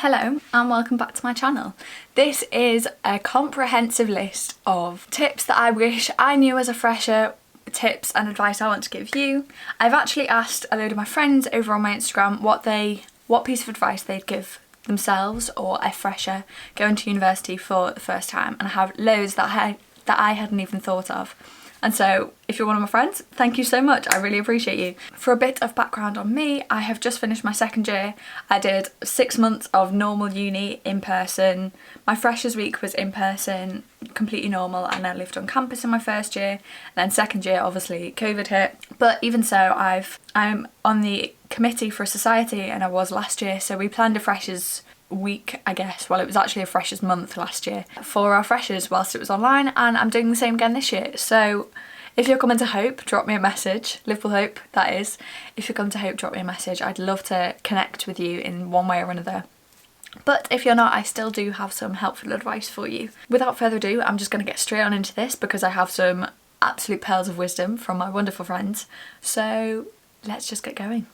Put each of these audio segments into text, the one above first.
Hello and welcome back to my channel. This is a comprehensive list of tips that I wish I knew as a fresher, tips and advice I want to give you. I've actually asked a load of my friends over on my Instagram what piece of advice they'd give themselves or a fresher going to university for the first time, and I have loads that I hadn't even thought of. And so if you're one of my friends, thank you so much. I really appreciate you. For a bit of background on me, I have just finished my second year. I did 6 months of normal uni in person. My freshers week was in person, completely normal, and I lived on campus in my first year. And then second year, obviously, COVID hit. But even so, I'm on the committee for a society, and I was last year. So we planned a freshers week, I guess. Well, it was actually a freshers month last year for our freshers whilst it was online, and I'm doing the same again this year. So if you're coming to Hope, drop me a message. Liverpool Hope, that is. If you're coming to Hope, drop me a message. I'd love to connect with you in one way or another. But if you're not, I still do have some helpful advice for you. Without further ado, I'm just going to get straight on into this because I have some absolute pearls of wisdom from my wonderful friends. So let's just get going.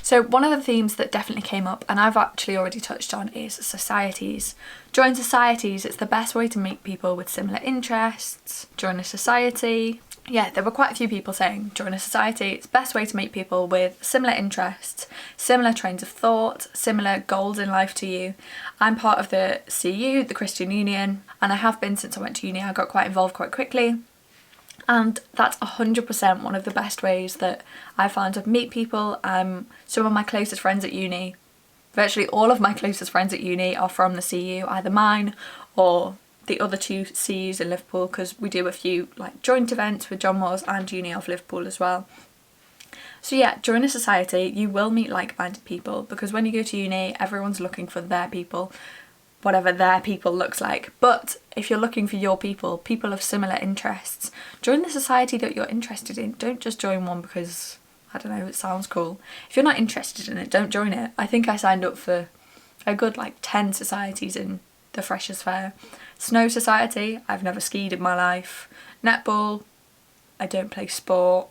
So one of the themes that definitely came up, and I've actually already touched on, is societies. Join societies, it's the best way to meet people with similar interests. Join a society. Yeah, there were quite a few people saying join a society, it's the best way to meet people with similar interests, similar trains of thought, similar goals in life to you. I'm part of the CU, the Christian Union, and I have been since I went to uni. I got quite involved quite quickly. And that's 100% one of the best ways that I found to meet people. Some of my closest friends at uni, virtually all of my closest friends at uni are from the CU, either mine or the other two CUs in Liverpool, because we do a few like joint events with John Moores and Uni of Liverpool as well. So yeah, join a society, you will meet like-minded people, because when you go to uni, everyone's looking for their people, whatever their people looks like. But if you're looking for your people, people of similar interests, join the society that you're interested in. Don't just join one because, I don't know, it sounds cool. If you're not interested in it, don't join it. I think I signed up for a good like 10 societies in the Freshers' Fair. Snow Society, I've never skied in my life. Netball, I don't play sport.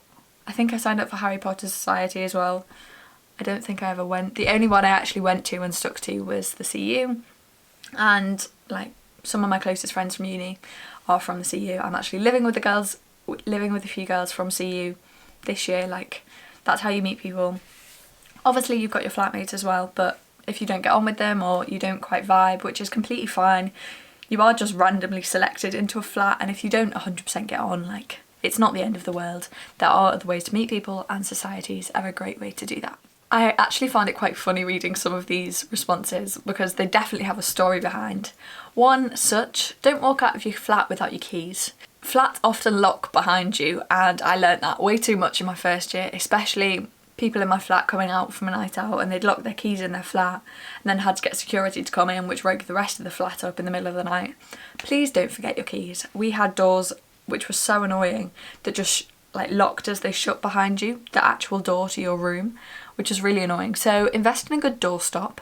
I think I signed up for Harry Potter Society as well. I don't think I ever went. The only one I actually went to and stuck to was the CU. And like some of my closest friends from uni are from the CU. I'm actually living with a few girls from CU this year. Like, that's how you meet people. Obviously you've got your flatmates as well, but if you don't get on with them or you don't quite vibe, which is completely fine, you are just randomly selected into a flat, and if you don't 100% get on, like, it's not the end of the world. There are other ways to meet people, and societies are a great way to do that. I actually found it quite funny reading some of these responses because they definitely have a story behind. One such, don't walk out of your flat without your keys. Flats often lock behind you, and I learnt that way too much in my first year, especially people in my flat coming out from a night out and they'd lock their keys in their flat and then had to get security to come in, which woke the rest of the flat up in the middle of the night. Please don't forget your keys. We had doors which were so annoying that just like locked as they shut behind you, the actual door to your room, which is really annoying. So invest in a good doorstop.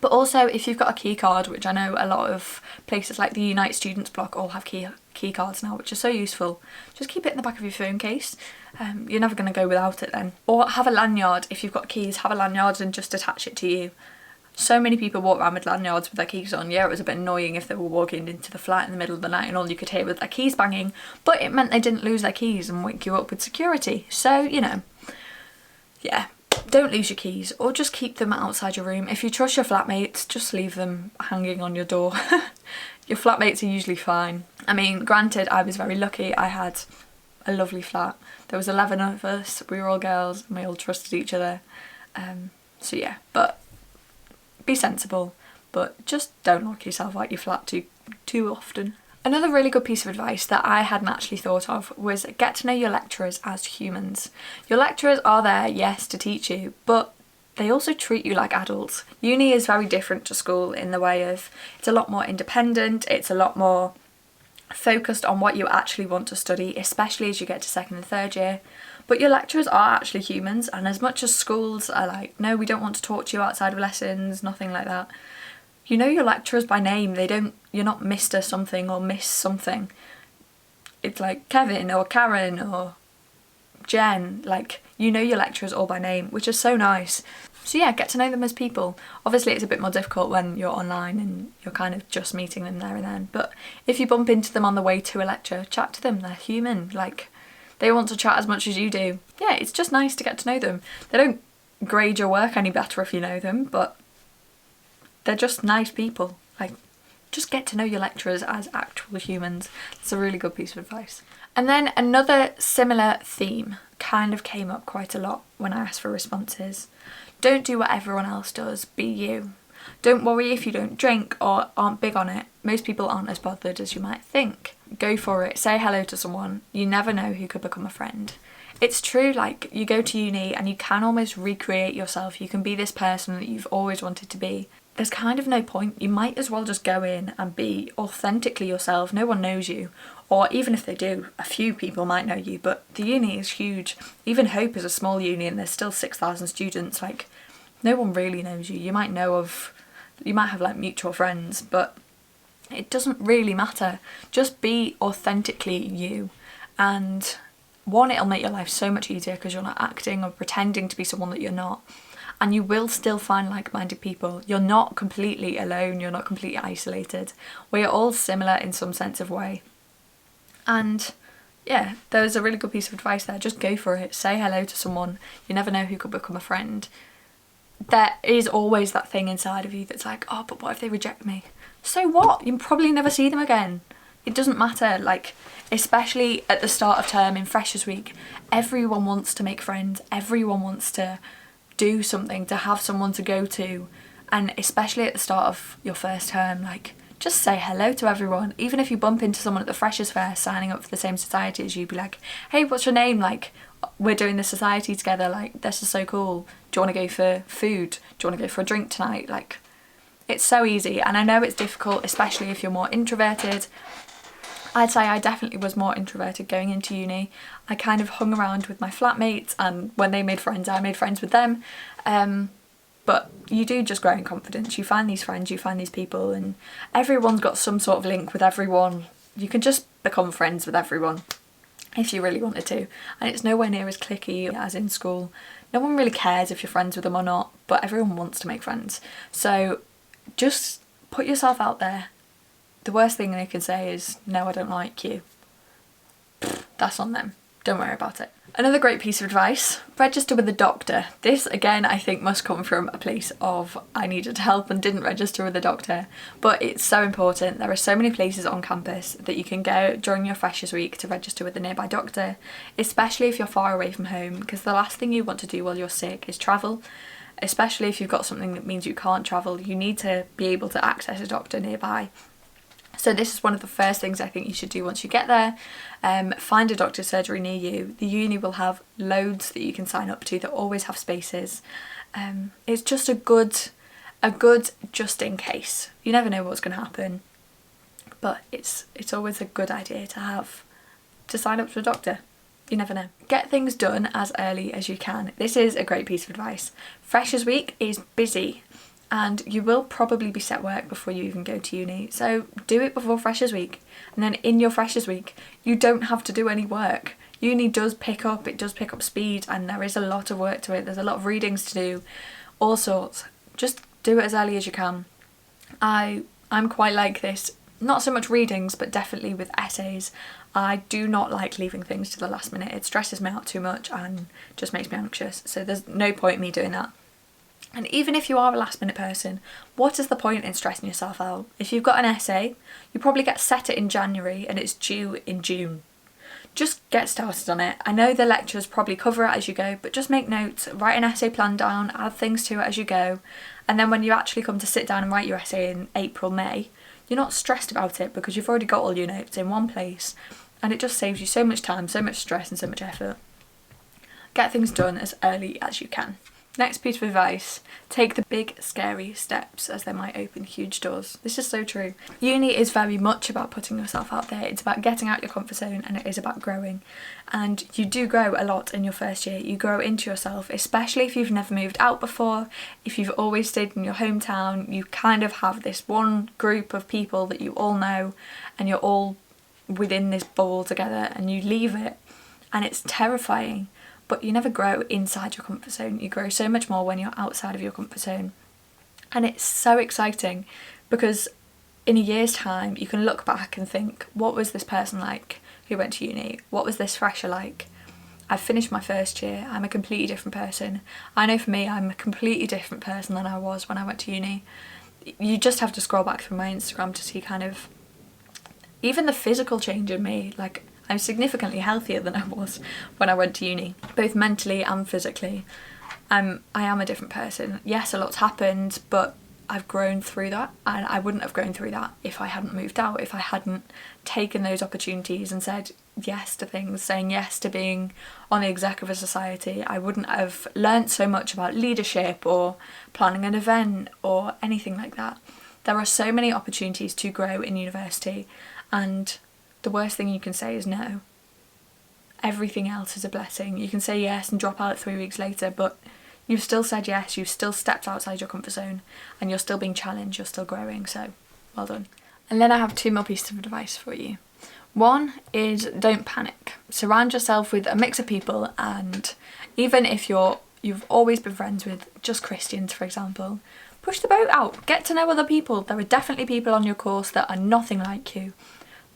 But also if you've got a key card, which I know a lot of places like the Unite Students Block all have key cards now, which is so useful, just keep it in the back of your phone case. You're never going to go without it then. Or have a lanyard. If you've got keys, have a lanyard and just attach it to you. So many people walk around with lanyards with their keys on. Yeah, it was a bit annoying if they were walking into the flat in the middle of the night and all you could hear was their keys banging, but it meant they didn't lose their keys and wake you up with security. So, you know, yeah, don't lose your keys, or just keep them outside your room. If you trust your flatmates, just leave them hanging on your door. Your flatmates are usually fine. I mean, granted, I was very lucky. I had a lovely flat. There was 11 of us, we were all girls, and we all trusted each other. So yeah, but be sensible, but just don't lock yourself out your flat too often. Another really good piece of advice that I hadn't actually thought of was get to know your lecturers as humans. Your lecturers are there, yes, to teach you, but they also treat you like adults. Uni is very different to school in the way of it's a lot more independent, it's a lot more focused on what you actually want to study, especially as you get to second and third year. But your lecturers are actually humans, and as much as schools are like, no, we don't want to talk to you outside of lessons, nothing like that, you know your lecturers by name. You're not Mr. something or Miss something. it's like Kevin or Karen or Jen, like you know your lecturers all by name, which is so nice. So yeah, get to know them as people. Obviously it's a bit more difficult when you're online and you're kind of just meeting them there and then, but if you bump into them on the way to a lecture, chat to them, they're human, like they want to chat as much as you do. Yeah, it's just nice to get to know them. They don't grade your work any better if you know them, but they're just nice people. Like, just get to know your lecturers as actual humans. It's a really good piece of advice. And then another similar theme kind of came up quite a lot when I asked for responses. Don't do what everyone else does, be you. Don't worry if you don't drink or aren't big on it. Most people aren't as bothered as you might think. Go for it, say hello to someone. You never know who could become a friend. It's true, like you go to uni and you can almost recreate yourself. You can be this person that you've always wanted to be. There's kind of no point. You might as well just go in and be authentically yourself. No one knows you. Or even if they do, a few people might know you, but the uni is huge. Even Hope is a small uni and there's still 6,000 students. Like, no one really knows you. You might have like mutual friends, but it doesn't really matter. Just be authentically you. And one, it'll make your life so much easier because you're not acting or pretending to be someone that you're not. And you will still find like-minded people. You're not completely alone, you're not completely isolated. We are all similar in some sense of way. And yeah, there's a really good piece of advice there. Just go for it. Say hello to someone. You never know who could become a friend. There is always that thing inside of you that's like, oh, but what if they reject me? So what? You'll probably never see them again. It doesn't matter, like, especially at the start of term in Freshers Week, everyone wants to make friends. Everyone wants to do something, to have someone to go to, and especially at the start of your first term, like, just say hello to everyone. Even if you bump into someone at the Freshers Fair signing up for the same society as you, be like, hey, what's your name? Like, we're doing this society together, like, this is so cool. Do you want to go for food? Do you want to go for a drink tonight? Like, it's so easy. And I know it's difficult, especially if you're more introverted. I'd say I definitely was more introverted going into uni. I kind of hung around with my flatmates, and when they made friends, I made friends with them. But you do just grow in confidence. You find these friends, you find these people, and everyone's got some sort of link with everyone. You can just become friends with everyone if you really wanted to. And it's nowhere near as cliquey as in school. No one really cares if you're friends with them or not, but everyone wants to make friends. So just put yourself out there. The worst thing they can say is, no, I don't like you. That's on them. Don't worry about it. Another great piece of advice, register with a doctor. This, again, I think must come from a place of I needed help and didn't register with a doctor, but it's so important. There are so many places on campus that you can go during your Freshers Week to register with a nearby doctor, especially if you're far away from home, because the last thing you want to do while you're sick is travel. Especially if you've got something that means you can't travel, you need to be able to access a doctor nearby. So this is one of the first things I think you should do once you get there. Find a doctor's surgery near you. The uni will have loads that you can sign up to that always have spaces. It's just a good just in case. You never know what's going to happen, but it's always a good idea to sign up to a doctor. You never know. Get things done as early as you can. This is a great piece of advice. Freshers Week is busy, and you will probably be set work before you even go to uni, so do it before Freshers Week, and then in your Freshers Week you don't have to do any work. Uni does pick up speed, and there is a lot of work to it. There's a lot of readings to do, all sorts. Just do it as early as you can. I'm quite like this, not so much readings, but definitely with essays. I do not like leaving things to the last minute. It stresses me out too much and just makes me anxious, so there's no point in me doing that. And even if you are a last minute person, what is the point in stressing yourself out? If you've got an essay, you probably get set it in January and it's due in June. Just get started on it. I know the lecturers probably cover it as you go, but just make notes, write an essay plan down, add things to it as you go. And then when you actually come to sit down and write your essay in April, May, you're not stressed about it because you've already got all your notes in one place. And it just saves you so much time, so much stress and so much effort. Get things done as early as you can. Next piece of advice, take the big scary steps as they might open huge doors. This is so true. Uni is very much about putting yourself out there. It's about getting out your comfort zone, and it is about growing. And you do grow a lot in your first year. You grow into yourself, especially if you've never moved out before. If you've always stayed in your hometown, you kind of have this one group of people that you all know, and you're all within this bubble together and you leave it and it's terrifying, but you never grow inside your comfort zone. You grow so much more when you're outside of your comfort zone. And it's so exciting because in a year's time you can look back and think, what was this person like who went to uni? What was this fresher like? I've finished my first year, I'm a completely different person. I know for me, I'm a completely different person than I was when I went to uni. You just have to scroll back through my Instagram to see kind of even the physical change in me. Like, I'm significantly healthier than I was when I went to uni, both mentally and physically. I am a different person. Yes, a lot's happened, but I've grown through that, and I wouldn't have grown through that if I hadn't moved out, if I hadn't taken those opportunities and said yes to things, saying yes to being on the exec of a society. I wouldn't have learnt so much about leadership or planning an event or anything like that. There are so many opportunities to grow in university, and the worst thing you can say is no. Everything else is a blessing. You can say yes and drop out 3 weeks later, but you've still said yes, you've still stepped outside your comfort zone, and you're still being challenged, you're still growing, so well done. And then I have 2 more pieces of advice for you. One is, don't panic. Surround yourself with a mix of people, and even if you've always been friends with just Christians, for example, push the boat out, get to know other people. There are definitely people on your course that are nothing like you.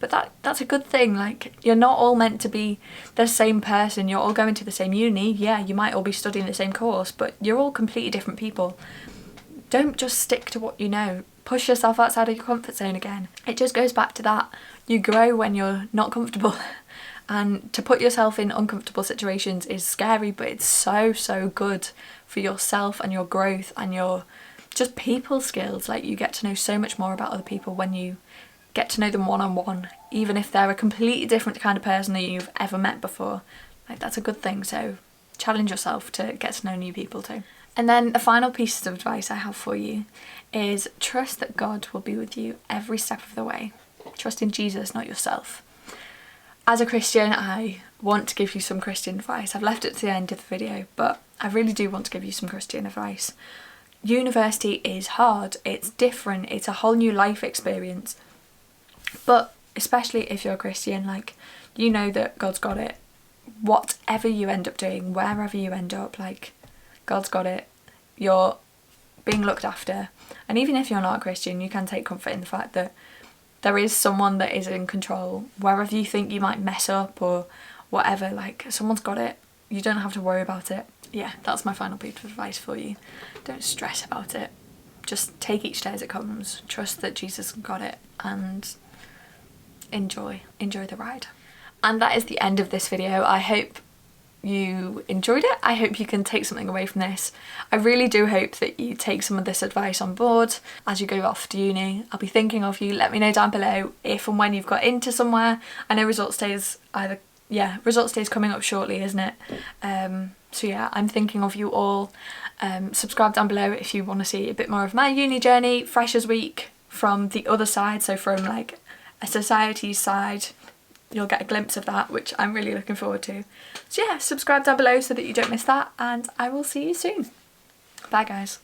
But that's a good thing. Like, you're not all meant to be the same person. You're all going to the same uni. Yeah, you might all be studying the same course, but you're all completely different people. Don't just stick to what you know. Push yourself outside of your comfort zone again. It just goes back to that. You grow when you're not comfortable. And to put yourself in uncomfortable situations is scary, but it's so, so good for yourself and your growth and your just people skills. Like, you get to know so much more about other people when you get to know them one-on-one, even if they're a completely different kind of person than you've ever met before. Like, that's a good thing, so challenge yourself to get to know new people too. And then the final piece of advice I have for you is trust that God will be with you every step of the way. Trust in Jesus, not yourself. As a Christian, I want to give you some Christian advice. I've left it to the end of the video, but I really do want to give you some Christian advice. University is hard, it's different, it's a whole new life experience. But especially if you're a Christian, like, you know that God's got it. Whatever you end up doing, wherever you end up, like, God's got it. You're being looked after. And even if you're not a Christian, you can take comfort in the fact that there is someone that is in control. Wherever you think you might mess up or whatever, like, someone's got it. You don't have to worry about it. Yeah, that's my final piece of advice for you. Don't stress about it. Just take each day as it comes. Trust that Jesus got it, and enjoy the ride. And that is the end of this video. I hope you enjoyed it. I hope you can take something away from this. I really do hope that you take some of this advice on board as you go off to uni. I'll be thinking of you. Let me know down below if and when you've got into somewhere. I know results day is coming up shortly, isn't it? So yeah, I'm thinking of you all. Subscribe down below if you want to see a bit more of my uni journey, Freshers Week from the other side, so from like a society side. You'll get a glimpse of that, which I'm really looking forward to. So yeah, subscribe down below so that you don't miss that, and I will see you soon. Bye guys.